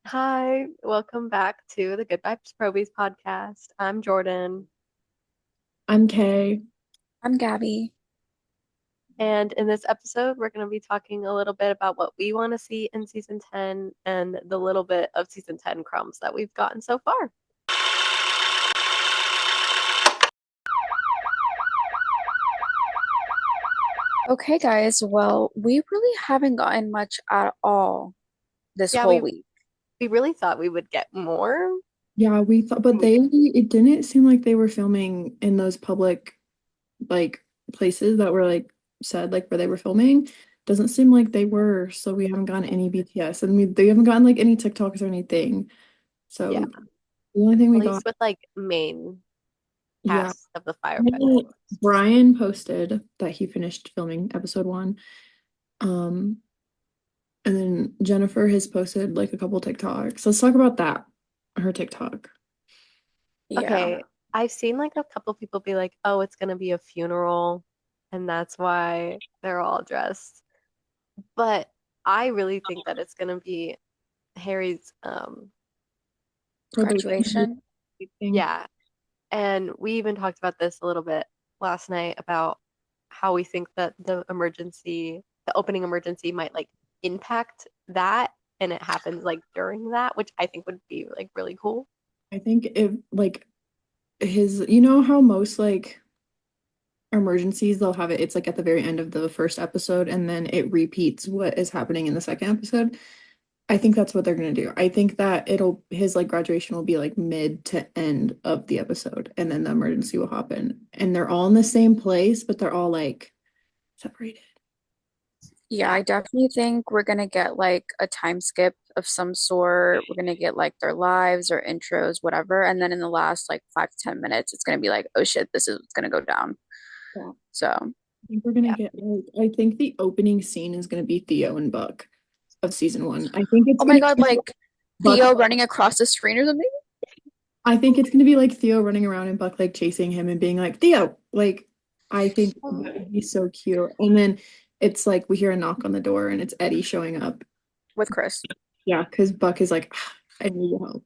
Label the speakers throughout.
Speaker 1: Hi, welcome back to the Good Vibes Probies podcast. I'm Jordan,
Speaker 2: I'm Kay.
Speaker 3: I'm Gabby.
Speaker 1: and in this episode, we're going to be talking a little bit about what we want to see in season 10 and the little bit of season 10 crumbs that we've gotten so far.
Speaker 3: Okay, guys. Well, we really haven't gotten much at all this
Speaker 1: Yeah,
Speaker 3: whole
Speaker 1: we
Speaker 3: week.
Speaker 1: we really thought we would get more.
Speaker 2: Yeah, we thought, but it didn't seem like they were filming in those public, like, places that were, like, said, like, where they were filming. Doesn't seem like they were, so we haven't gotten any BTS, and they haven't gotten, like, any TikToks or anything.
Speaker 1: Yeah,
Speaker 2: So the only thing
Speaker 1: at
Speaker 2: we got,
Speaker 1: least with like main
Speaker 2: yeah.
Speaker 1: cast of the firefighters.
Speaker 2: Well, Brian posted that he finished filming episode one. Um, and then Jennifer has posted, like, a couple TikToks. Let's talk about that, her TikTok.
Speaker 3: Yeah.
Speaker 1: Okay, I've seen like a couple people be like, "Oh, it's gonna be a funeral, and that's why they're all dressed." But I really think that it's gonna be Harry's
Speaker 2: Probation.
Speaker 3: Graduation.
Speaker 1: yeah. And we even talked about this a little bit last night about how we think that the opening emergency might like impact that and it happens like during that, which I think would be like really cool.
Speaker 2: I think if like you know how most like emergencies they'll have it's like at the very end of the first episode and then it repeats what is happening in the second episode. I think that's what they're gonna do. I think that it'll his like graduation will be like mid to end of the episode and then the emergency will happen. And they're all in the same place, but they're all like separated.
Speaker 3: Yeah,
Speaker 1: Yeah.
Speaker 3: I definitely think we're gonna get like a time skip of some sort. We're gonna get like their lives or intros, whatever. And then in the last like 5 to 10 minutes, it's gonna be like, oh shit, this is what's gonna go down.
Speaker 2: Yeah.
Speaker 3: So,
Speaker 2: I think we're gonna
Speaker 1: Yeah.
Speaker 2: get like I think the opening scene is gonna be Theo and Buck of season one. I think it's
Speaker 3: oh my
Speaker 2: gonna
Speaker 3: God,
Speaker 2: be
Speaker 3: like
Speaker 2: Buck.
Speaker 3: Theo running across the screen or something.
Speaker 2: I think it's gonna be like Theo running around and Buck like chasing him and being like, Theo, like I think that would be so cute. And then it's like we hear a knock on the door and it's Eddie showing up.
Speaker 3: With Chris.
Speaker 2: Yeah, because Buck is like, "Ah, I need your help.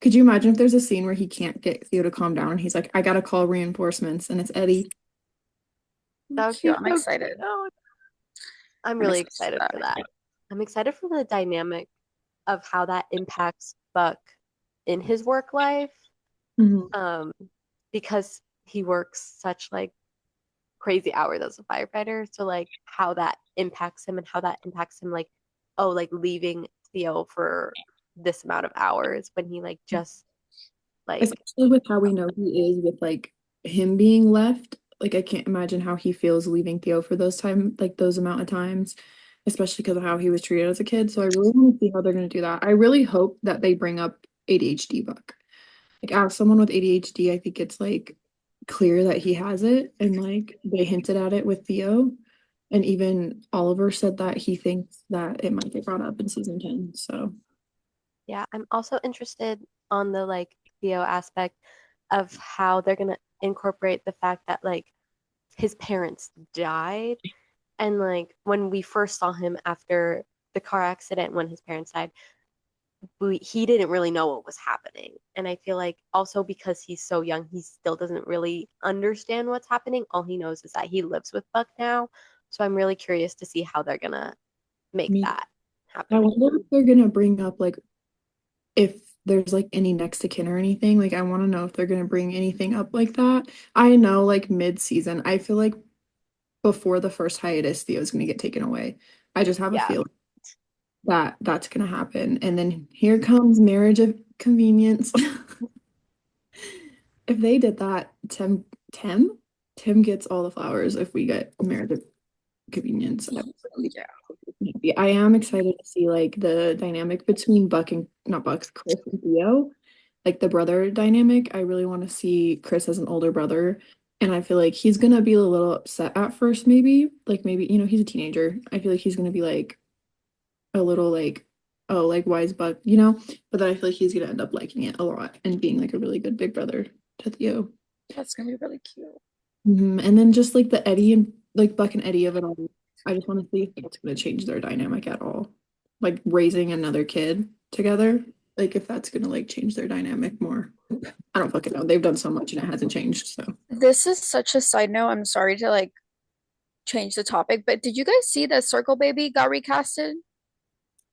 Speaker 2: Could you imagine if there's a scene where he can't get Theo to calm down and he's like, I gotta call reinforcements and it's Eddie.
Speaker 1: That would
Speaker 3: Cute.
Speaker 1: be
Speaker 3: I'm
Speaker 1: so
Speaker 3: excited.
Speaker 1: cute. I'm
Speaker 3: I'm
Speaker 1: really
Speaker 3: excited for
Speaker 1: excited
Speaker 3: that.
Speaker 1: for that. I'm excited for the dynamic of how that impacts Buck in his work life.
Speaker 2: Mhm.
Speaker 1: Um, because he works such like crazy hours as a firefighter. So like how that impacts him and how that impacts him like, oh, like leaving Theo for this amount of hours when he like just like
Speaker 2: Especially with how we know he is with like him being left. Like I can't imagine how he feels leaving Theo for those amount of times, especially because of how he was treated as a kid. So I really want to see how they're gonna do that. I really hope that they bring up ADHD Buck. Like as someone with ADHD, I think it's like clear that he has it and like they hinted at it with Theo. And even Oliver said that he thinks that it might get brought up in season 10. So
Speaker 1: yeah, I'm also interested on the like Theo aspect of how they're gonna incorporate the fact that like his parents died and like when we first saw him after the car accident when his parents died he didn't really know what was happening. And I feel like also because he's so young, he still doesn't really understand what's happening. All he knows is that he lives with Buck now. So I'm really curious to see how they're gonna make
Speaker 2: me,
Speaker 1: that
Speaker 2: I
Speaker 1: happen.
Speaker 2: wonder if they're gonna bring up like if there's like any next to kin or anything. Like I want to know if they're gonna bring anything up like that. I know like mid-season, I feel like before the first hiatus, Theo's gonna get taken away. I just have a
Speaker 1: Yeah.
Speaker 2: feeling that that's gonna happen. And then here comes marriage of convenience. If they did that, Tim, Tim gets all the flowers if we get marriage of convenience.
Speaker 3: Yeah.
Speaker 2: I am excited to see like the dynamic between Buck and not Buck, Chris and Theo, like the brother dynamic. I really want to see Chris as an older brother, and I feel like he's gonna be a little upset at first, maybe. Like maybe, he's a teenager. I feel like he's gonna be like a little like, oh, like why is Buck, But then I feel like he's gonna end up liking it a lot and being like a really good big brother to Theo.
Speaker 3: That's gonna be really cute.
Speaker 2: And then just like the Eddie and like Buck and Eddie of it all. I just want to see if that's gonna change their dynamic at all. Like raising another kid. together. Like if that's gonna like change their dynamic more. I don't fucking know. They've done so much and it hasn't changed. So
Speaker 3: This is such a side note. I'm sorry to like change the topic, but did you guys see that Circle Baby got recasted?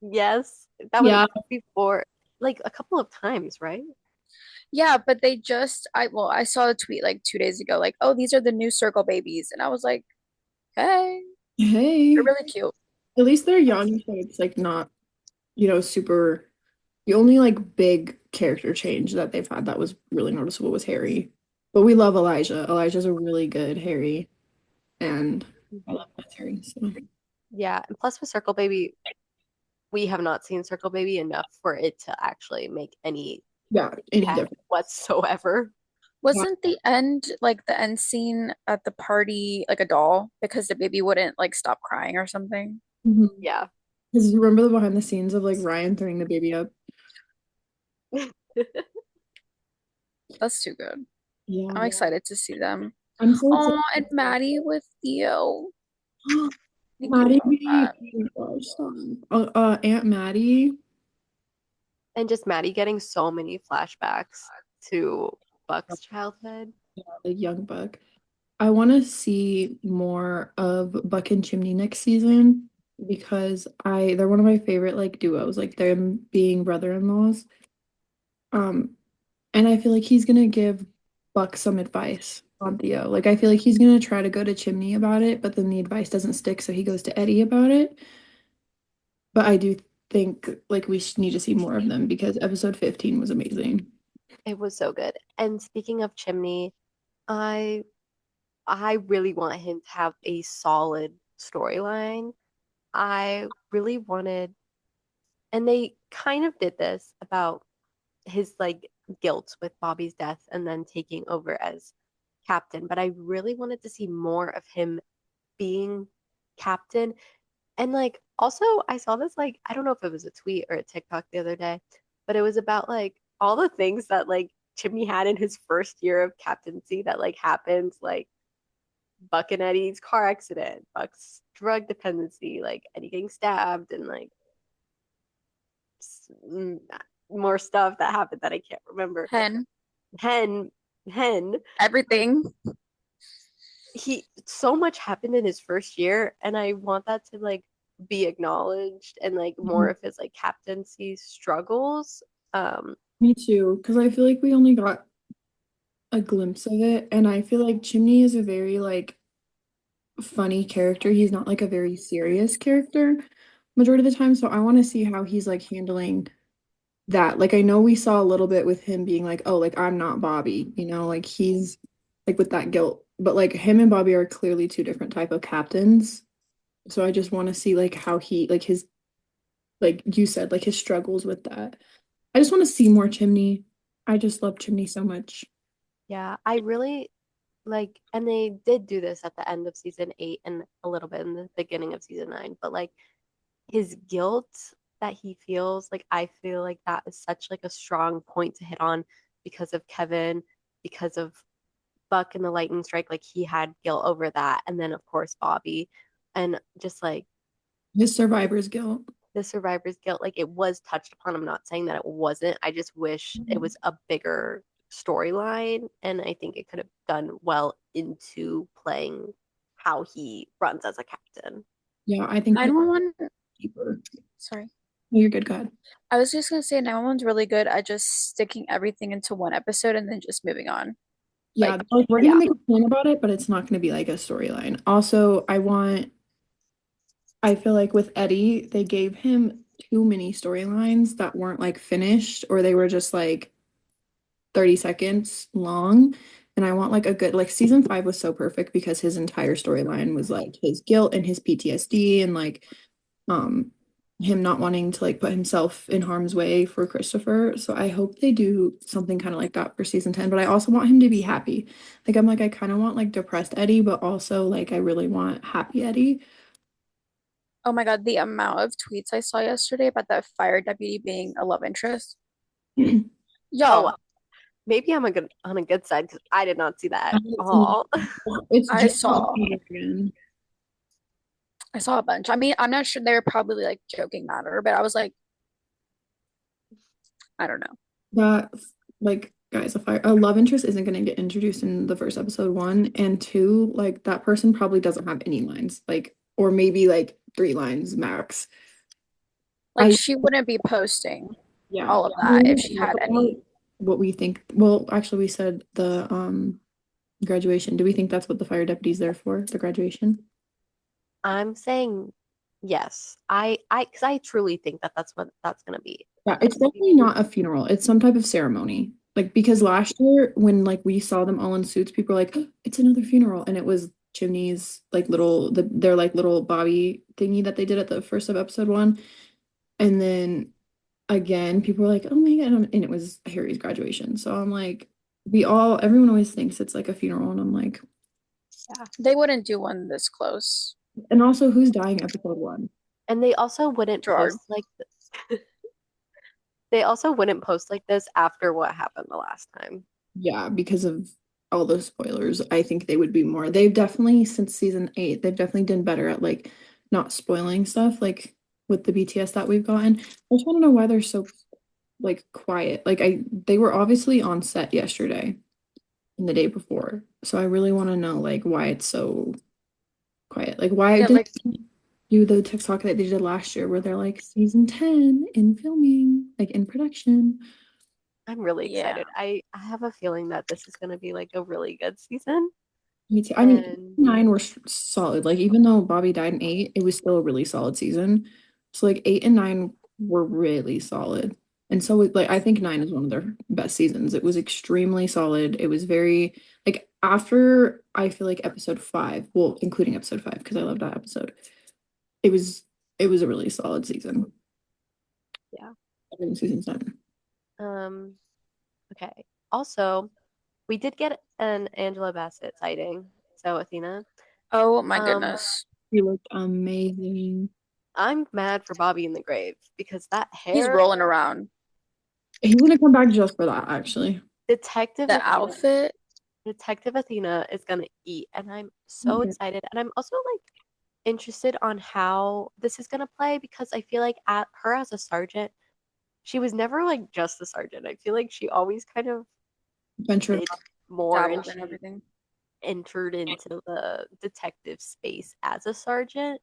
Speaker 1: Yes, that was
Speaker 2: yeah.
Speaker 1: before, like a couple of times, right?
Speaker 3: Yeah, but they just I saw a tweet like 2 days ago, like, oh, these are the new Circle Babies. And I was like, hey, they're
Speaker 2: Hey.
Speaker 3: really cute.
Speaker 2: At least they're
Speaker 1: That's
Speaker 2: young, so it's like not, super the only like big character change that they've had that was really noticeable was Harry. But we love Elijah. Elijah's a really good Harry, and I love that Harry. So
Speaker 1: yeah. And plus with Circle Baby, we have not seen Circle Baby enough for it to actually make any
Speaker 2: yeah, any
Speaker 1: impact
Speaker 2: different.
Speaker 1: whatsoever.
Speaker 2: Yeah.
Speaker 3: Wasn't the end like the end scene at the party like a doll because the baby wouldn't like stop crying or something?
Speaker 2: Mhm.
Speaker 1: Yeah.
Speaker 2: Because you remember the behind the scenes of like Ryan throwing the baby up?
Speaker 3: That's too good. I'm
Speaker 2: Yeah.
Speaker 3: excited to see them.
Speaker 2: I'm so
Speaker 3: Oh,
Speaker 2: excited.
Speaker 3: and Maddie with Theo. Thinking
Speaker 2: Maddie
Speaker 3: about
Speaker 2: being,
Speaker 3: that.
Speaker 2: oh my gosh, Aunt Maddie,
Speaker 1: And just Maddie getting so many flashbacks to Buck's childhood.
Speaker 2: like young Buck. I want to see more of Buck and Chimney next season because they're one of my favorite like duos, like them being brother-in-laws. Um, and I feel like he's gonna give Buck some advice on Theo. Like I feel like he's gonna try to go to Chimney about it, but then the advice doesn't stick, so he goes to Eddie about it. But I do think like we need to see more of them because episode 15 was amazing.
Speaker 1: It was so good. And speaking of Chimney, I I really want him to have a solid storyline. I really wanted, and they kind of did this about his like guilt with Bobby's death and then taking over as captain, but I really wanted to see more of him being captain. And like also I saw this like I don't know if it was a tweet or a TikTok the other day, but it was about like all the things that like Chimney had in his first year of captaincy that like happened, like Buck and Eddie's car accident, Buck's drug dependency, like Eddie getting stabbed, and like more stuff that happened that I can't remember.
Speaker 3: Hen,
Speaker 1: Hen, Hen,
Speaker 3: everything.
Speaker 1: he so much happened in his first year, and I want that to like be acknowledged and like more
Speaker 2: Mhm.
Speaker 1: of his like captaincy struggles. Um,
Speaker 2: Me too, because I feel like we only got a glimpse of it, and I feel like Chimney is a very like funny character. He's not like a very serious character majority of the time, so I want to see how he's like handling that. Like I know we saw a little bit with him being like, "Oh, like I'm not Bobby," like he's like with that guilt. But like him and Bobby are clearly two different type of captains. So I just want to see like how he like his like you said like his struggles with that. I just want to see more Chimney. I just love Chimney so much.
Speaker 1: yeah, I really like, and they did do this at the end of season 8 and a little bit in the beginning of season 9, but like his guilt that he feels, like I feel like that is such like a strong point to hit on because of Kevin, because of Buck and the lightning strike, like he had guilt over that, and then of course Bobby, and just like
Speaker 2: His survivor's guilt.
Speaker 1: the survivor's guilt, like it was touched upon. I'm not saying that it wasn't. I just wish it was a bigger storyline, and I think it could have done well into playing how he runs as a captain.
Speaker 2: Yeah, I think he
Speaker 3: 911,
Speaker 2: deeper.
Speaker 3: sorry.
Speaker 2: No, you're good, God.
Speaker 3: I was just gonna say 911's really good at just sticking everything into one episode and then just moving on.
Speaker 2: Yeah,
Speaker 3: Like,
Speaker 2: like we're gonna
Speaker 1: Yeah,
Speaker 2: make a plan about it, but it's not gonna be like a storyline. Also, I feel like with Eddie, they gave him too many storylines that weren't like finished or they were just like 30 seconds long. And I want like a good like season 5 was so perfect because his entire storyline was like his guilt and his PTSD and like um him not wanting to like put himself in harm's way for Christopher. So I hope they do something kind of like that for season 10, but I also want him to be happy. Like I'm like I kind of want like depressed Eddie, but also like I really want happy Eddie.
Speaker 3: oh my God, the amount of tweets I saw yesterday about that fire deputy being a love interest.
Speaker 1: oh,
Speaker 3: Y'all,
Speaker 1: maybe I'm a good on a good side because I did not see that
Speaker 2: I
Speaker 1: at
Speaker 2: haven't seen
Speaker 1: all.
Speaker 2: it. It's
Speaker 3: I
Speaker 2: just
Speaker 3: saw
Speaker 2: again.
Speaker 3: I saw a bunch. I mean, I'm not sure they were probably like joking matter, but I was like, I don't know.
Speaker 2: that like guys, a love interest isn't going to get introduced in the first episode, one, and two, like that person probably doesn't have any lines, like, or maybe like three lines max.
Speaker 3: Like
Speaker 2: I
Speaker 3: she wouldn't be posting
Speaker 2: Yeah.
Speaker 3: all of
Speaker 2: We
Speaker 3: that if
Speaker 2: didn't
Speaker 3: she
Speaker 2: talk
Speaker 3: had
Speaker 2: about
Speaker 3: any.
Speaker 2: what we think. Well, actually, we said the graduation. Do we think that's what the fire deputy's there for? The graduation?
Speaker 1: I'm saying yes. Because I truly think that that's what that's gonna be.
Speaker 2: Yeah,
Speaker 1: That
Speaker 2: it's
Speaker 1: that's gonna be.
Speaker 2: definitely not a funeral. It's some type of ceremony. Like because last year when like we saw them all in suits, people were like, "Oh, it's another funeral," and it was Chimney's like their like little Bobby thingy that they did at the first of episode one, and then again, people were like, "Oh my God," and it was Harry's graduation. So I'm like, everyone always thinks it's like a funeral, and I'm like,
Speaker 1: Yeah.
Speaker 3: They wouldn't do one this close.
Speaker 2: and also who's dying episode one?
Speaker 1: And they also wouldn't
Speaker 3: Gerard.
Speaker 1: post like they also wouldn't post like this after what happened the last time.
Speaker 2: Yeah, because of all the spoilers, I think they would be more. They've definitely, since season 8, they've definitely done better at like not spoiling stuff, like with the BTS that we've gotten. I just want to know why they're so like quiet. Like they were obviously on set yesterday and the day before. So I really want to know like why it's so quiet. Like why
Speaker 3: Yeah,
Speaker 2: didn't
Speaker 3: like
Speaker 2: they do the TikTok that they did last year where they're like season 10 in filming, like in production.
Speaker 1: I'm really
Speaker 3: yeah.
Speaker 1: excited. I have a feeling that this is gonna be like a really good season.
Speaker 2: Me too. I mean,
Speaker 1: And
Speaker 2: 9 were solid. Like even though Bobby died in 8, it was still a really solid season. So like 8 and 9 were really solid. And so like I think 9 is one of their best seasons. It was extremely solid. It was very like after I feel like episode 5, well, including episode 5 because I love that episode. It was it was a really solid season.
Speaker 1: yeah.
Speaker 2: I think season's 9.
Speaker 1: Um, okay. Also, we did get an Angela Bassett sighting. So Athena.
Speaker 3: Oh my
Speaker 1: Um,
Speaker 3: goodness.
Speaker 2: He looked amazing.
Speaker 1: I'm mad for Bobby in the grave because that
Speaker 3: He's
Speaker 1: hair,
Speaker 3: rolling around.
Speaker 2: He's gonna come back just for that, actually.
Speaker 1: Detective
Speaker 3: The
Speaker 1: Athena,
Speaker 3: outfit.
Speaker 1: Detective Athena is gonna eat, and I'm so excited. And I'm also like interested on how this is gonna play because I feel like at her as a sergeant, she was never like just a sergeant. I feel like she always kind of
Speaker 2: Adventure.
Speaker 1: did more and
Speaker 3: Dabbled in
Speaker 1: she
Speaker 3: everything.
Speaker 1: entered into the detective space as a sergeant.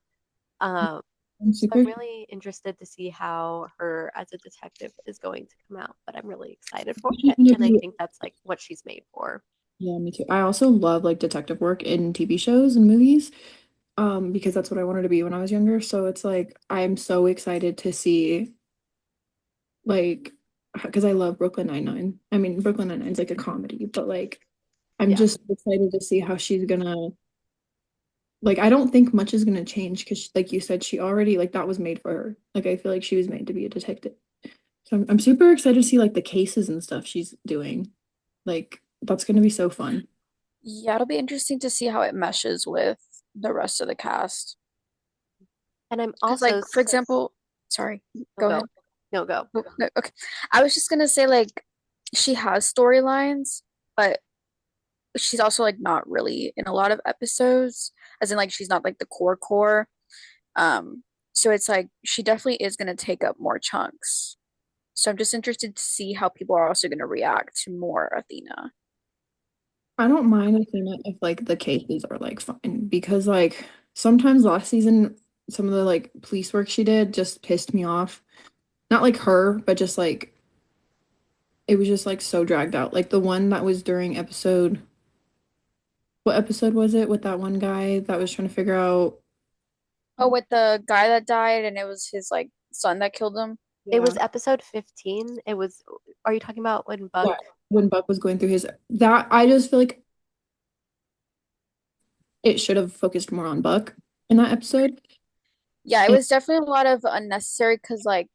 Speaker 1: Um,
Speaker 2: I'm
Speaker 1: so I'm
Speaker 2: super
Speaker 1: really interested to see how her as a detective is going to come out, but I'm really excited for
Speaker 2: she's
Speaker 1: it.
Speaker 2: gonna
Speaker 1: And I
Speaker 2: be.
Speaker 1: think that's like what she's made for.
Speaker 2: Yeah, me too. I also love like detective work in TV shows and movies, because that's what I wanted to be when I was younger. So it's like I'm so excited to see like because I love Brooklyn Nine-Nine. I mean, Brooklyn Nine-Nine is like a comedy, but like I'm
Speaker 1: Yeah.
Speaker 2: just excited to see how she's gonna like I don't think much is gonna change because like you said, she already like that was made for her. Like I feel like she was made to be a detective. So I'm super excited to see like the cases and stuff she's doing. Like that's gonna be so fun.
Speaker 3: Yeah, it'll be interesting to see how it meshes with the rest of the cast.
Speaker 1: And I'm
Speaker 3: Because, like,
Speaker 1: also,
Speaker 3: for example, sorry,
Speaker 1: no,
Speaker 3: go
Speaker 1: go,
Speaker 3: ahead.
Speaker 1: no, go.
Speaker 3: Oh, no, okay. I was just gonna say, like, she has storylines, but she's also like not really in a lot of episodes, as in like she's not like the core. Um, so it's like she definitely is gonna take up more chunks. So I'm just interested to see how people are also gonna react to more Athena.
Speaker 2: I don't mind Athena if like the cases are like fine because like sometimes last season some of the like police work she did just pissed me off. Not like her, but just like it was just like so dragged out. Like the one that was during episode what episode was it with that one guy that was trying to figure out
Speaker 3: Oh, with the guy that died and it was his like son that killed him.
Speaker 1: It was
Speaker 2: yeah.
Speaker 1: episode 15. It was, are you talking about when Buck?
Speaker 2: Yeah, when Buck was going through his that I just feel like it should have focused more on Buck in that episode.
Speaker 3: Yeah, it
Speaker 2: And
Speaker 3: was definitely a lot of unnecessary because like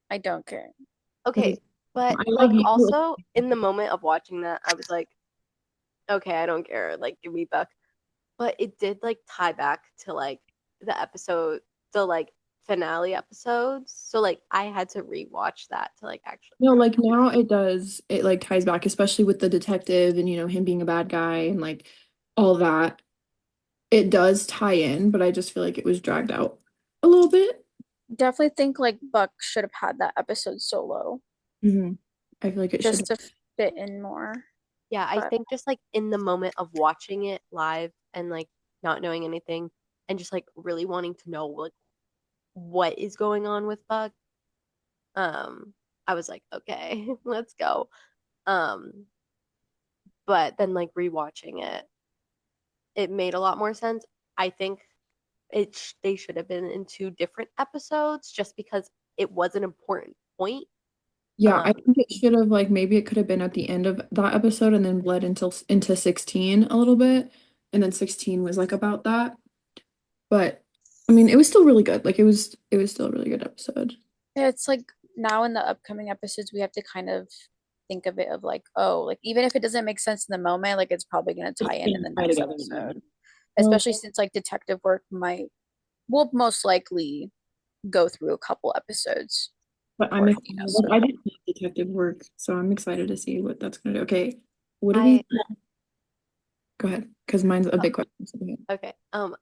Speaker 3: I don't care.
Speaker 1: Okay,
Speaker 2: like
Speaker 1: but
Speaker 2: I love
Speaker 1: like
Speaker 2: you.
Speaker 1: also in the moment of watching that, I was like, okay, I don't care. Like, give me Buck. But it did like tie back to like the episode, the like finale episodes. So like I had to rewatch that to like actually
Speaker 2: No,
Speaker 1: kind
Speaker 2: like now it does, it like ties back, especially with the detective and him being a bad guy and like all that. It does tie in, but I just feel like it was dragged out a little bit.
Speaker 3: Definitely think like Buck should have had that episode solo.
Speaker 2: Hmm. I feel like it should.
Speaker 3: just to fit in more.
Speaker 1: Yeah, I
Speaker 3: But
Speaker 1: think just like in the moment of watching it live and like not knowing anything and just like really wanting to know like what is going on with Buck, um, I was like, okay, let's go. Um, but then like rewatching it, it made a lot more sense. I think they should have been in two different episodes just because it was an important point.
Speaker 2: Yeah, I
Speaker 1: Um,
Speaker 2: think it should have like maybe it could have been at the end of that episode and then bled into 16 a little bit. And then 16 was like about that. But I mean, it was still really good. Like it was still a really good episode.
Speaker 3: yeah, it's like now in the upcoming episodes, we have to kind of think of it of like, oh, like even if it doesn't make sense in the moment, like it's probably going to
Speaker 2: It's
Speaker 3: tie in
Speaker 2: gonna
Speaker 3: the
Speaker 2: tie
Speaker 3: next
Speaker 2: together in the
Speaker 3: episode.
Speaker 2: end. Well,
Speaker 3: Especially since like detective work will most likely go through a couple episodes
Speaker 2: but I'm
Speaker 3: before it,
Speaker 2: excited. Like, I just love detective work, so I'm excited to see what that's gonna do. Okay, what do we
Speaker 1: I
Speaker 2: go ahead? Because mine's a
Speaker 1: oh,
Speaker 2: big question. So go ahead.
Speaker 1: okay.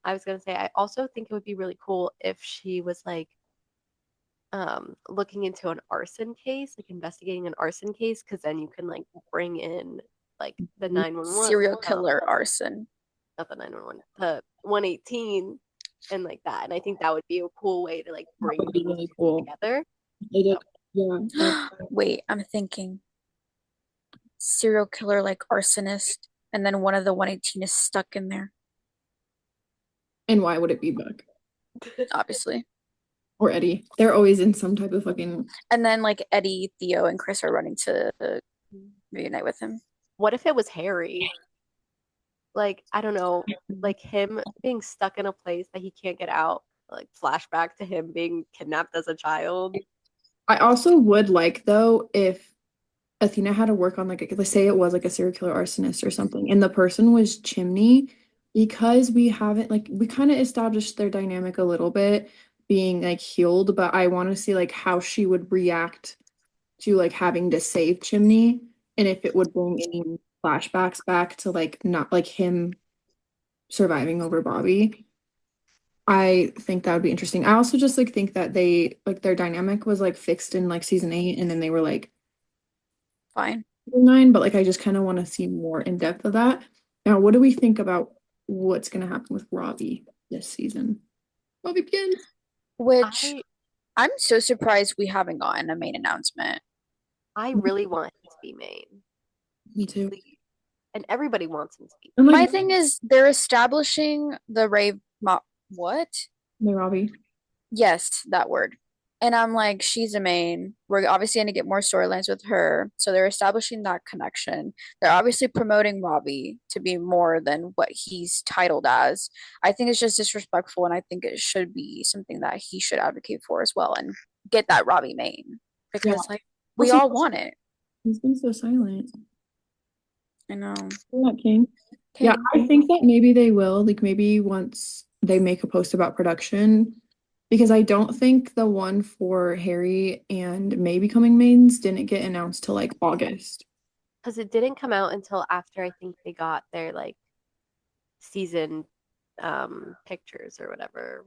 Speaker 1: I was gonna say I also think it would be really cool if she was like looking into an arson case, like investigating an arson case, because then you can like bring in like the 911,
Speaker 3: serial killer arson.
Speaker 1: not the 911, the 118 and like that. And I think that would be a cool way to like
Speaker 2: That
Speaker 1: bring
Speaker 2: would be
Speaker 1: those
Speaker 2: really
Speaker 1: two
Speaker 2: cool.
Speaker 1: together.
Speaker 2: They did,
Speaker 1: So
Speaker 2: yeah. That,
Speaker 3: Wait, I'm thinking serial killer like arsonist, and then one of the 118 is stuck in there,
Speaker 2: and why would it be Buck
Speaker 3: obviously.
Speaker 2: or Eddie? They're always in some type of fucking.
Speaker 3: And then like Eddie, Theo, and Chris are running to reunite with him.
Speaker 1: what if it was Harry? Like, I don't know, like him being stuck in a place that he can't get out, like flashback to him being kidnapped as a child.
Speaker 2: I also would like though if Athena had to work on like let's say it was like a serial killer arsonist or something, and the person was Chimney, because we haven't like we kind of established their dynamic a little bit being like healed, but I want to see like how she would react to like having to save Chimney and if it would bring any flashbacks back to like not like him surviving over Bobby. I think that would be interesting. I also just like think that they like their dynamic was like fixed in like season 8 and then they were like
Speaker 3: Fine.
Speaker 2: season 9, but like I just kind of want to see more in depth of that. Now, what do we think about what's going to happen with Robbie this season? Robbie begins.
Speaker 3: Which
Speaker 1: I
Speaker 3: I'm so surprised we haven't gotten a main announcement.
Speaker 1: I really want him to be main,
Speaker 2: Me too.
Speaker 1: please. And everybody wants him to be
Speaker 2: And
Speaker 3: My
Speaker 2: like,
Speaker 3: thing is they're establishing the rave what?
Speaker 2: my Robbie.
Speaker 3: Yes, that word. And I'm like, she's a main. We're obviously going to get more storylines with her. So they're establishing that connection. They're obviously promoting Robbie to be more than what he's titled as. I think it's just disrespectful, and I think it should be something that he should advocate for as well and get that Robbie main
Speaker 2: Yeah.
Speaker 3: because, like, we
Speaker 2: Also,
Speaker 3: all want it.
Speaker 2: he's been so silent.
Speaker 3: I know.
Speaker 2: Yeah, King. Yeah,
Speaker 3: King.
Speaker 2: I think that maybe they will, like maybe once they make a post about production, because I don't think the one for Harry and May becoming mains didn't get announced till like August.
Speaker 1: because it didn't come out until after I think they got their like season pictures or whatever,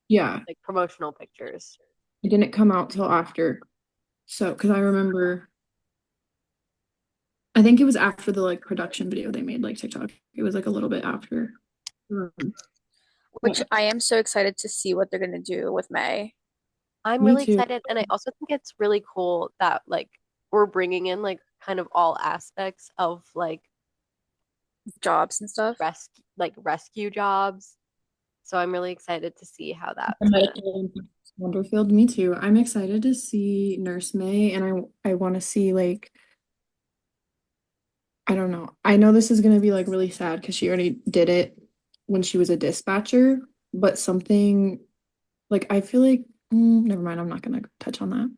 Speaker 2: Yeah,
Speaker 1: like promotional pictures.
Speaker 2: it didn't come out till after. So, because I remember, I think it was after the like production video they made like TikTok. It was like a little bit after.
Speaker 3: Which
Speaker 2: But
Speaker 3: I am so excited to see what they're going to do with May.
Speaker 1: I'm
Speaker 2: me
Speaker 1: really
Speaker 2: too.
Speaker 1: excited, and I also think it's really cool that like we're bringing in like kind of all aspects of like
Speaker 3: Jobs and stuff.
Speaker 1: rescue jobs. So I'm really excited to see how
Speaker 2: The
Speaker 1: that's gonna.
Speaker 2: medical and Wonderfield, me too. I'm excited to see Nurse May, and I want to see like I don't know. I know this is gonna be like really sad because she already did it when she was a dispatcher, but something like I feel like never mind. I'm not gonna touch on that.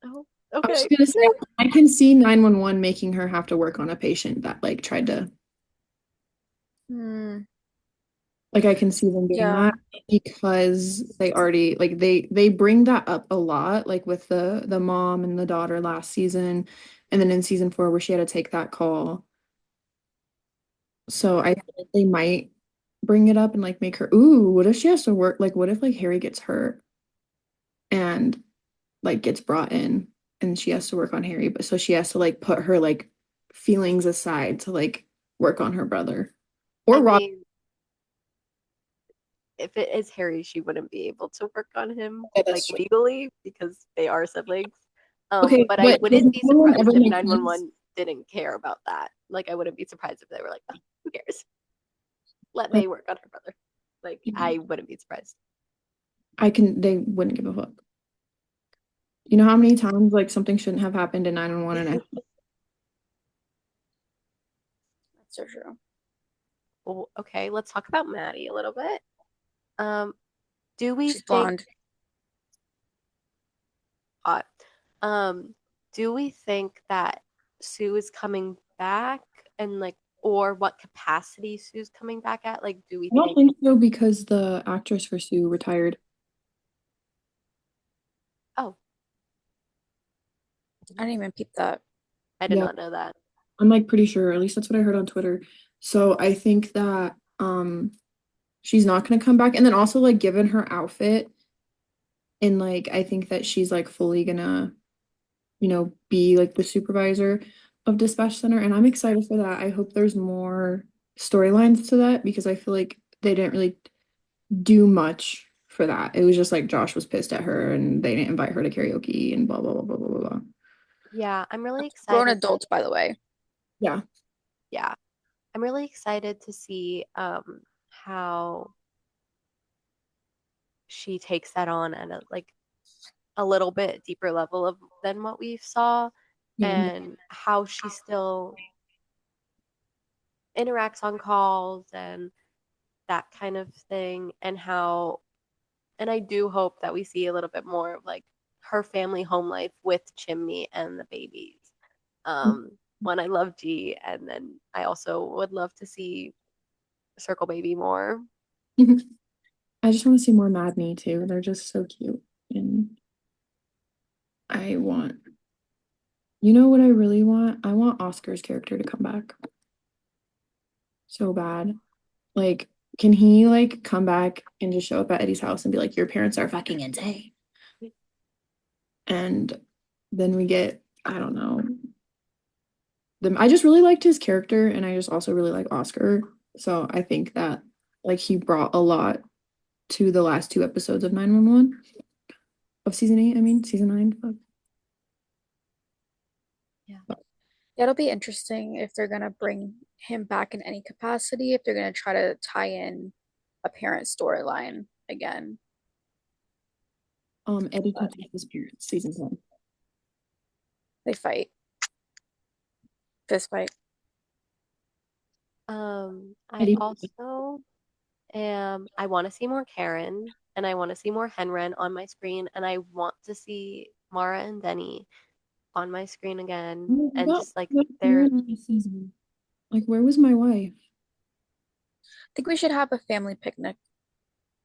Speaker 1: Oh,
Speaker 2: I was
Speaker 1: okay.
Speaker 2: just gonna say I can see 911 making her have to work on a patient that like tried to
Speaker 3: Hmm.
Speaker 2: like I can see them doing
Speaker 3: Yeah.
Speaker 2: that because they already like they bring that up a lot like with the mom and the daughter last season and then in season 4 where she had to take that call. So I feel like they might bring it up and like make her, ooh, what if she has to work? Like, what if like Harry gets hurt and like gets brought in? and she has to work on Harry, but so she has to like put her like feelings aside to like work on her brother or
Speaker 1: I
Speaker 2: Rob.
Speaker 1: mean, if it is Harry, she wouldn't be able to work on him
Speaker 2: Okay,
Speaker 1: like
Speaker 2: that's true.
Speaker 1: legally because they are siblings.
Speaker 2: Okay,
Speaker 1: But I
Speaker 2: but does
Speaker 1: wouldn't be
Speaker 2: 911
Speaker 1: surprised
Speaker 2: ever
Speaker 1: if
Speaker 2: make sense?
Speaker 1: 911 didn't care about that. Like I wouldn't be surprised if they were like, oh, who cares? Let
Speaker 2: Like,
Speaker 1: May work on her brother. Like I wouldn't be surprised.
Speaker 2: they wouldn't give a fuck. You know how many times like something shouldn't have happened in 911 and
Speaker 3: That's so true.
Speaker 1: Well, okay, let's talk about Maddie a little bit. Um, do we
Speaker 3: She's
Speaker 1: think
Speaker 3: blonde.
Speaker 1: hot? Do we think that Sue is coming back and like, or what capacity Sue's coming back at? Like, do we
Speaker 2: I don't
Speaker 1: think,
Speaker 2: think so because the actress for Sue retired.
Speaker 1: oh,
Speaker 3: I didn't even peep that.
Speaker 1: I did
Speaker 2: Yeah,
Speaker 1: not know that.
Speaker 2: I'm like pretty sure, at least that's what I heard on Twitter. So I think that she's not gonna come back. And then also like given her outfit and like I think that she's like fully gonna, be like the supervisor of Dispatch Center. And I'm excited for that. I hope there's more storylines to that because I feel like they didn't really do much for that. It was just like Josh was pissed at her and they didn't invite her to karaoke and blah blah blah blah blah blah.
Speaker 1: Yeah, I'm really
Speaker 3: Grown
Speaker 1: excited.
Speaker 3: adults, by the way.
Speaker 2: Yeah.
Speaker 1: Yeah, I'm really excited to see how she takes that on at a like a little bit deeper level of than what we saw
Speaker 2: Yeah.
Speaker 1: and how she still interacts on calls and that kind of thing and how and I do hope that we see a little bit more of like her family home life with Chimney and the babies. One I love G and then I also would love to see Circle Baby more.
Speaker 2: I just want to see more Mad Me too. They're just so cute. And I want, you know what I really want? I want Oscar's character to come back so bad. Like, can he like come back and just show up at Eddie's house and be like, your parents are fucking insane? And then we get, I don't know, them. I just really liked his character and I just also really like Oscar. So I think that like he brought a lot to the last two episodes of 911 of season 8, I mean, season 9. Fuck.
Speaker 1: Yeah.
Speaker 3: Yeah, it'll be interesting if they're gonna bring him back in any capacity, if they're gonna try to tie in a parent storyline again.
Speaker 2: Eddie
Speaker 3: But
Speaker 2: catches his parents, season 10.
Speaker 3: they fight. Fist fight.
Speaker 1: I
Speaker 2: Eddie.
Speaker 1: also I want to see more Karen and I want to see more Henren on my screen and I want to see Mara and Denny on my screen again
Speaker 2: Oh,
Speaker 1: and
Speaker 2: what
Speaker 1: just like
Speaker 2: what
Speaker 1: they're
Speaker 2: happened this season? Like, where was my wife?
Speaker 3: I think we should have a family picnic.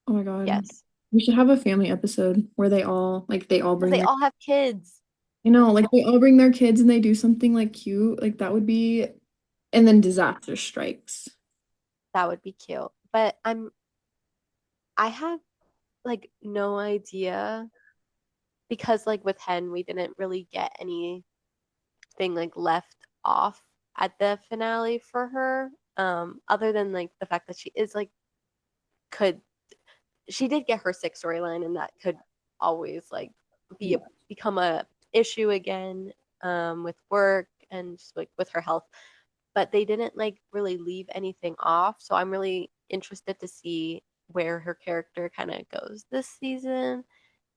Speaker 2: Oh my God.
Speaker 1: yes
Speaker 2: We should have a family episode where they all
Speaker 1: because
Speaker 2: bring
Speaker 1: they
Speaker 2: their,
Speaker 1: all have kids.
Speaker 2: like they all bring their kids and they do something like cute. Like that would be, and then disaster strikes.
Speaker 1: That would be cute. But I have like no idea because like with Hen we didn't really get anything like left off at the finale for her other than like the fact that she is like could she did get her sick storyline and that could always like be a
Speaker 2: Yeah.
Speaker 1: become a issue again with work and just like with her health but they didn't like really leave anything off so I'm really interested to see where her character kind of goes this season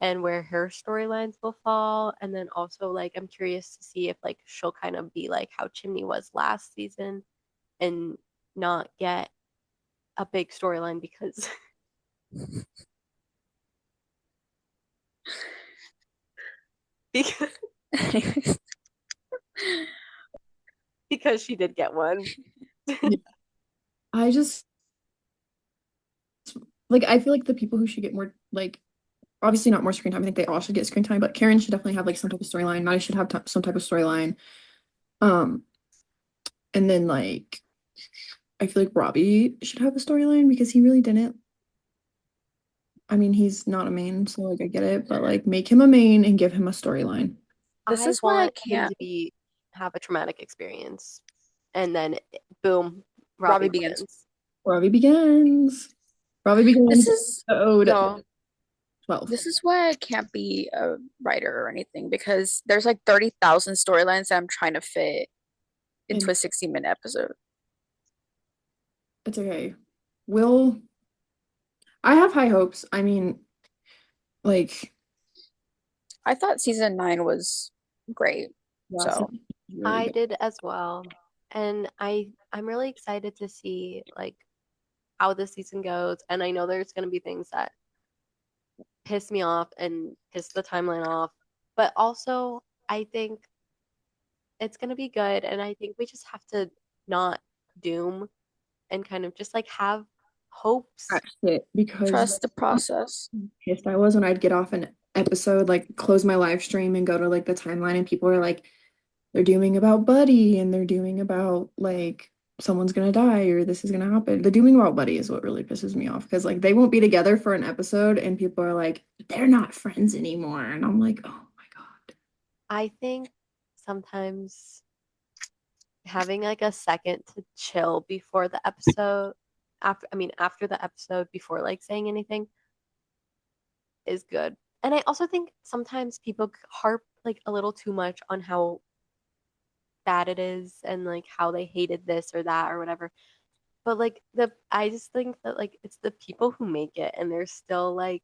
Speaker 1: and where her storylines will fall and then also like I'm curious to see if like she'll kind of be like how Chimney was last season and not get a big storyline because because because she did get one.
Speaker 2: Yeah. I just like I feel like the people who should get more like obviously not more screen time. I think they all should get screen time, but Karen should definitely have like some type of storyline. Maddie should have some type of storyline. Um, and then like I feel like Robbie should have a storyline because he really didn't. I mean, he's not a main, so like I get it, but like make him a main and give him a storyline.
Speaker 3: This
Speaker 1: I
Speaker 3: is why I
Speaker 1: want him
Speaker 3: can't.
Speaker 1: to be have a traumatic experience, and then boom,
Speaker 3: Robbie
Speaker 1: Robbie
Speaker 3: begins.
Speaker 1: begins.
Speaker 2: Robbie begins. Robbie
Speaker 3: This
Speaker 2: begins
Speaker 3: is,
Speaker 2: episode
Speaker 3: y'all,
Speaker 2: 12.
Speaker 3: this is why I can't be a writer or anything because there's like 30,000 storylines that I'm trying to fit into
Speaker 2: And
Speaker 3: a 60-minute episode.
Speaker 2: it's okay. Will I have high hopes. I mean, like,
Speaker 3: I thought season 9 was great.
Speaker 2: yes,
Speaker 3: So,
Speaker 2: it's really
Speaker 1: I
Speaker 2: good.
Speaker 1: did as well, and I'm really excited to see like how the season goes. And I know there's gonna be things that piss me off and piss the timeline off, but also I think it's gonna be good. And I think we just have to not doom and kind of just like have hopes.
Speaker 2: That shit because
Speaker 3: trust the process.
Speaker 2: pissed I was when I'd get off an episode, like close my live stream and go to like the timeline, and people are like, they're dooming about Buddy and they're dooming about like someone's gonna die or this is gonna happen. The dooming about Buddy is what really pisses me off because like they won't be together for an episode and people are like, they're not friends anymore. And I'm like, oh my God.
Speaker 1: I think sometimes having like a second to chill before the episode, after the episode, before like saying anything is good. And I also think sometimes people harp like a little too much on how bad it is and like how they hated this or that or whatever. But like the I just think that like it's the people who make it, and there's still like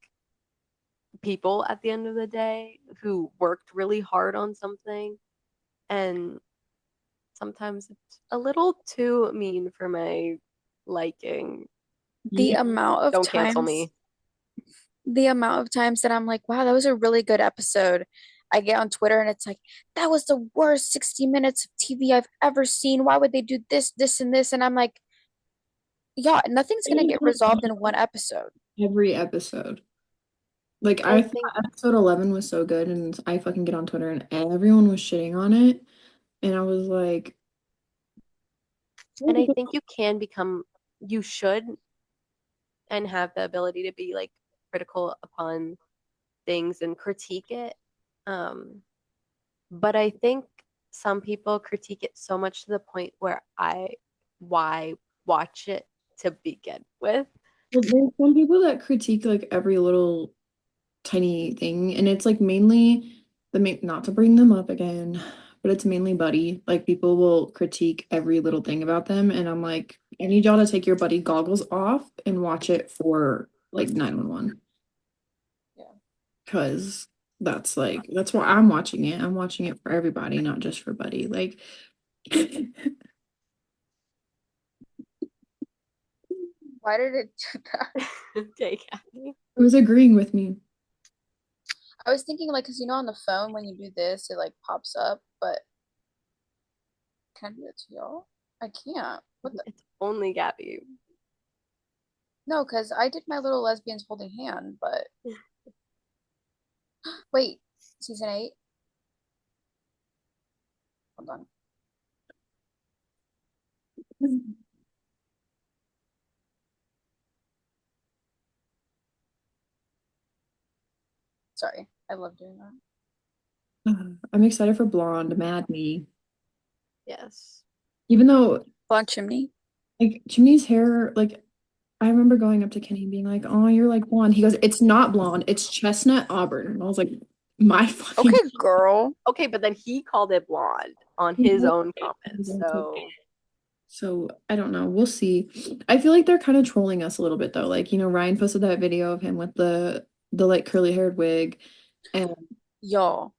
Speaker 1: people at the end of the day who worked really hard on something, and sometimes it's a little too mean for my liking.
Speaker 3: The
Speaker 2: Yeah.
Speaker 3: amount of
Speaker 1: Don't cancel
Speaker 3: times,
Speaker 1: me.
Speaker 3: the amount of times that I'm like, wow, that was a really good episode. I get on Twitter and it's like, that was the worst 60 minutes of TV I've ever seen. Why would they do this, this, and this? And I'm like, yeah, nothing's gonna get resolved in one episode.
Speaker 2: Every episode. Like
Speaker 1: And I
Speaker 2: I
Speaker 1: think
Speaker 2: thought episode 11 was so good and I fucking get on Twitter and everyone was shitting on it. And I was like,
Speaker 1: and I think you should and have the ability to be like critical upon things and critique it. Um, but I think some people critique it so much to the point where why watch it to begin with?
Speaker 2: well, there's some people that critique like every little tiny thing, and it's like mainly the main, not to bring them up again, but it's mainly Buddy. Like people will critique every little thing about them, and I'm like, I need y'all to take your Buddy goggles off and watch it for like 911
Speaker 3: Yeah.
Speaker 2: because that's why I'm watching it. I'm watching it for everybody, not just for Buddy. Like it
Speaker 3: Why did it do that?
Speaker 1: Okay, Kathy.
Speaker 2: was agreeing with me.
Speaker 3: I was thinking like, cause on the phone when you do this, it like pops up, but can I do it to y'all? I can't. What the?
Speaker 1: It's only Gabby.
Speaker 3: No, cause I did my little lesbians holding hand, but wait, season 8? Hold on. Sorry, I love doing that.
Speaker 2: I'm excited for Blonde, Mad Me.
Speaker 1: Yes.
Speaker 2: Even though
Speaker 3: Blonde Chimney.
Speaker 2: like Chimney's hair, like I remember going up to Kenny and being like, "Oh, you're like blonde." He goes, "It's not blonde. It's chestnut auburn." And I was like, "My fucking."
Speaker 3: Okay, girl.
Speaker 1: Okay, but then he called it blonde on his own comments. So
Speaker 2: So I don't know. We'll see. I feel like they're kind of trolling us a little bit though. Like, Ryan posted that video of him with the like curly haired wig, and
Speaker 3: Y'all,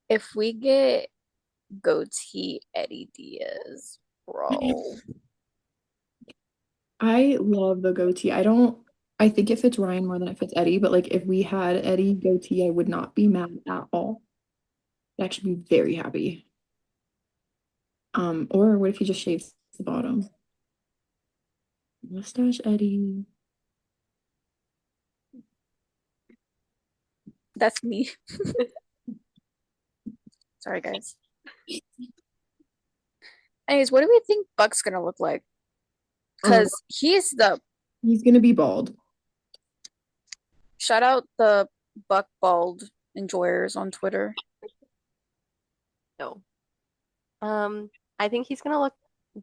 Speaker 3: if we get goatee Eddie Diaz, bro.
Speaker 2: I love the goatee. I think it fits Ryan more than it fits Eddie, but like if we had Eddie goatee, I would not be mad at all. I'd actually be very happy. Or what if he just shaves the bottom? Mustache Eddie.
Speaker 3: That's me. Sorry, guys. Anyways, what do we think Buck's gonna look like?
Speaker 2: Oh,
Speaker 3: Because he's the
Speaker 2: he's gonna be bald.
Speaker 3: shout out the Buck bald. enjoyers on Twitter.
Speaker 1: No. I think he's gonna look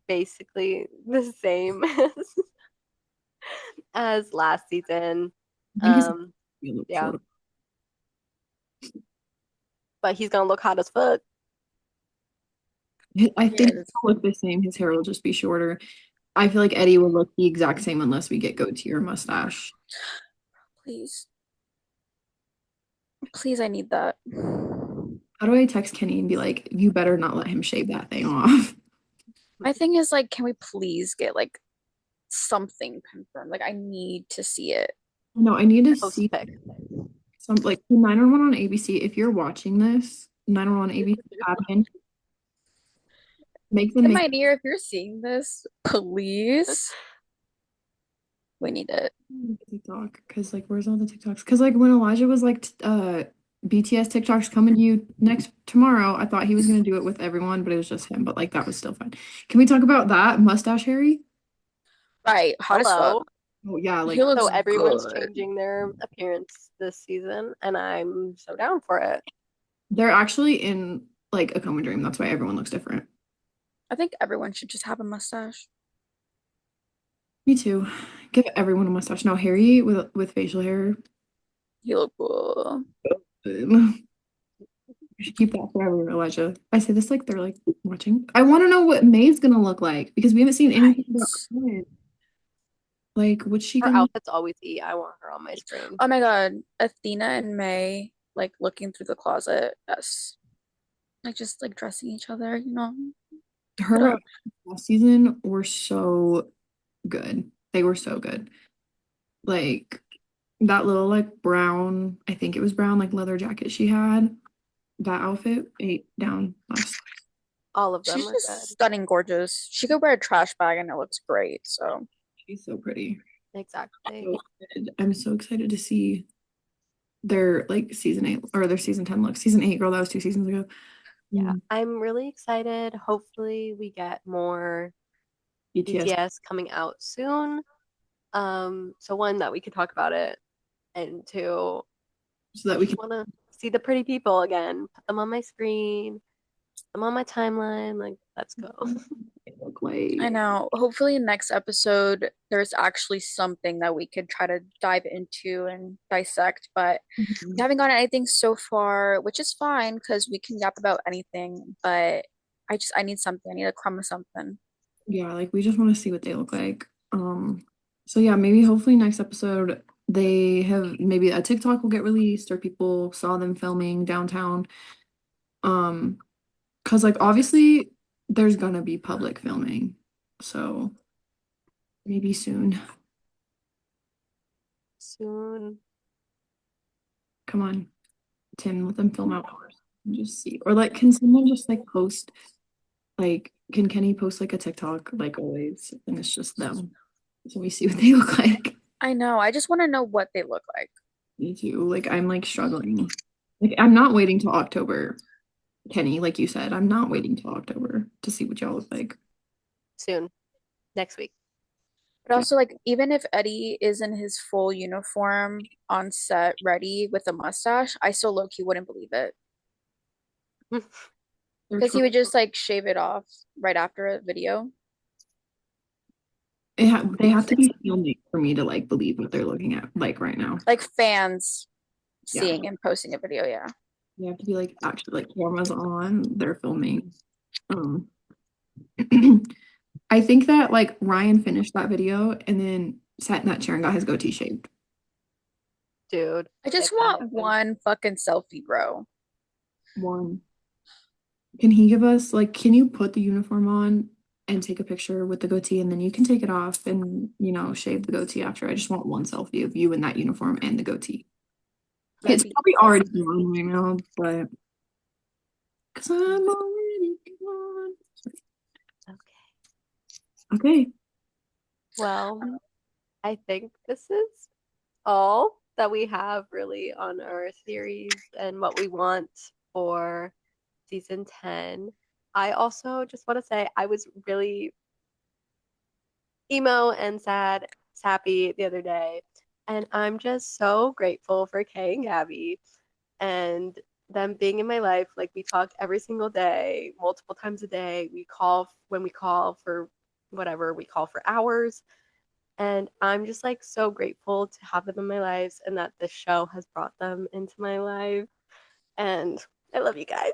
Speaker 1: basically the same as last season.
Speaker 2: I think he's
Speaker 1: Um,
Speaker 2: a little
Speaker 1: yeah,
Speaker 2: short.
Speaker 1: but he's gonna look hot as fuck.
Speaker 2: I
Speaker 3: Yeah,
Speaker 2: think he'll look the same. His hair will just be shorter. I feel like Eddie will look the exact same unless we get goatee or mustache.
Speaker 3: please. Please, I need that.
Speaker 2: How do I text Kenny and be like, you better not let him shave that thing off?
Speaker 3: My thing is like, can we please get like something confirmed? Like, I need to see it.
Speaker 2: No, I need to
Speaker 1: Post
Speaker 2: see
Speaker 1: pic.
Speaker 2: some like 911 on ABC. If you're watching this, 911 on ABC admin, make them
Speaker 3: In
Speaker 2: make
Speaker 3: my ear, if you're seeing this, please. We need it.
Speaker 2: TikTok because like where's all the TikToks? Because like when Elijah was like BTS TikToks coming to you next tomorrow, I thought he was gonna do it with everyone, but it was just him. But like that was still fun. Can we talk about that mustache Harry?
Speaker 3: Right, hot as fuck.
Speaker 1: Hello.
Speaker 2: Oh yeah,
Speaker 3: He
Speaker 2: like
Speaker 1: So
Speaker 3: looks
Speaker 1: everyone's
Speaker 3: good.
Speaker 1: changing their appearance this season, and I'm so down for it.
Speaker 2: they're actually in like a coma dream. That's why everyone looks different.
Speaker 3: I think everyone should just have a mustache.
Speaker 2: Me too. Give everyone a mustache. No, Harry with facial hair.
Speaker 3: He look cool.
Speaker 2: You should keep that forever, Elijah. I say this like they're like watching. I want to know what May's gonna look like because we haven't seen anything about
Speaker 3: Right.
Speaker 2: her. Like, what's she
Speaker 1: Her
Speaker 2: gonna?
Speaker 1: outfits always eat. I want her on my screen.
Speaker 3: Oh my God. Athena and May, like looking through the closet. Yes. Like just like dressing each other, you know?
Speaker 2: Her
Speaker 3: Ugh.
Speaker 2: last season were so good. They were so good. Like that little like brown, I think it was brown like leather jacket she had. That outfit ate down last.
Speaker 1: All of them
Speaker 3: She's
Speaker 1: are
Speaker 3: just
Speaker 1: good.
Speaker 3: stunning gorgeous. She could wear a trash bag and it looks great. So
Speaker 2: She's so pretty.
Speaker 1: Exactly.
Speaker 2: So good. I'm so excited to see their like season 8 or their season 10 look. Season 8, girl, that was 2 seasons ago.
Speaker 1: Yeah,
Speaker 2: Mm,
Speaker 1: I'm really excited. Hopefully, we get more
Speaker 2: BTS
Speaker 1: BTS coming out soon. So one that we could talk about it, and two,
Speaker 2: so
Speaker 1: I
Speaker 2: that we
Speaker 1: just
Speaker 2: can
Speaker 1: want to see the pretty people again. Put them on my screen. I'm on my timeline. Like, let's go.
Speaker 2: look
Speaker 3: I
Speaker 2: like
Speaker 3: know. Hopefully, next episode, there's actually something that we could try to dive into and dissect. But we haven't gotten anything so far, which is fine because we can yap about anything. But I need something. I need a crumb of something.
Speaker 2: yeah, like we just want to see what they look like. So yeah, maybe hopefully next episode they have maybe a TikTok will get released or people saw them filming downtown. Um, because like obviously there's gonna be public filming. So maybe soon.
Speaker 1: Soon.
Speaker 2: Come on, Tim, let them film outdoors and just see. Or like can someone just like post like can Kenny post like a TikTok like always and it's just them. So we see what they look like.
Speaker 3: I know. I just want to know what they look like.
Speaker 2: Me too. Like I'm like struggling. Like I'm not waiting till October, Kenny, like you said. I'm not waiting till October to see what y'all look like.
Speaker 1: Soon. Next week.
Speaker 3: But
Speaker 2: Yeah.
Speaker 3: also, like, even if Eddie is in his full uniform on set, ready with a mustache, I still low key wouldn't believe it.
Speaker 2: They're
Speaker 3: Because he
Speaker 2: trying
Speaker 3: would just like shave it off right after a video.
Speaker 2: they have to be filming for me to like believe what they're looking at like right now.
Speaker 3: Like fans
Speaker 2: Yeah.
Speaker 3: seeing and posting a video, yeah.
Speaker 2: They have to be like actually like cameras on, they're filming. Um I think that like Ryan finished that video and then sat in that chair and got his goatee shaved.
Speaker 1: Dude,
Speaker 3: I just
Speaker 1: if that
Speaker 3: want
Speaker 1: happens.
Speaker 3: one fucking selfie, bro.
Speaker 2: One. Can he give us like can you put the uniform on and take a picture with the goatee and then you can take it off and shave the goatee after. I just want one selfie of you in that uniform and the goatee.
Speaker 3: That'd
Speaker 2: It's
Speaker 3: be
Speaker 2: probably
Speaker 3: so
Speaker 2: already
Speaker 3: cute.
Speaker 2: gone right now, but because I'm already gone.
Speaker 1: Okay.
Speaker 2: Okay.
Speaker 1: Well,
Speaker 3: Um,
Speaker 1: I think this is all that we have really on our series and what we want for season 10. I also just want to say I was really emo and sad, sappy the other day, and I'm just so grateful for Kay and Gabby. and them being in my life. Like we talk every single day, multiple times a day. We call when we call for whatever, we call for hours. And I'm just like so grateful to have them in my lives and that this show has brought them into my life. And I love you guys.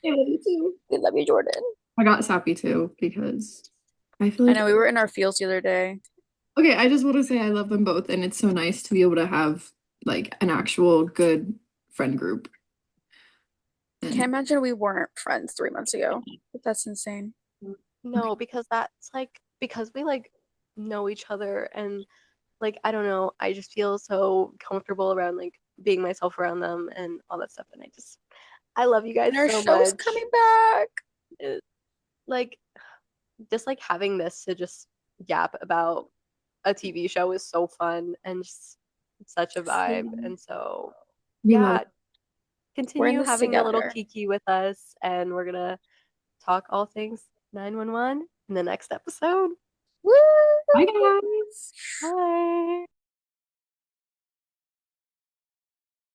Speaker 2: I love you too.
Speaker 3: We love you, Jordan.
Speaker 2: I got sappy too because I feel
Speaker 3: I
Speaker 2: like
Speaker 3: know we were in our fields the other day.
Speaker 2: okay, I just want to say I love them both, and it's so nice to be able to have like an actual good friend group.
Speaker 3: Can't
Speaker 2: And
Speaker 3: imagine we weren't friends 3 months ago. But that's insane.
Speaker 1: No, because that's like because we like know each other and like I don't know, I just feel so comfortable around like being myself around them and all that stuff. And I love you guys
Speaker 3: And our
Speaker 1: so
Speaker 3: show's
Speaker 1: much.
Speaker 3: coming back.
Speaker 1: It, like just like having this to just yap about a TV show is so fun and just such a vibe. And so
Speaker 2: we love
Speaker 1: yeah,
Speaker 2: it.
Speaker 3: We're in
Speaker 1: continue
Speaker 3: this
Speaker 1: having a little
Speaker 3: together.
Speaker 1: kiki with us and we're gonna talk all things 911 in the next episode.
Speaker 3: Woo!
Speaker 2: Bye guys.
Speaker 1: Bye.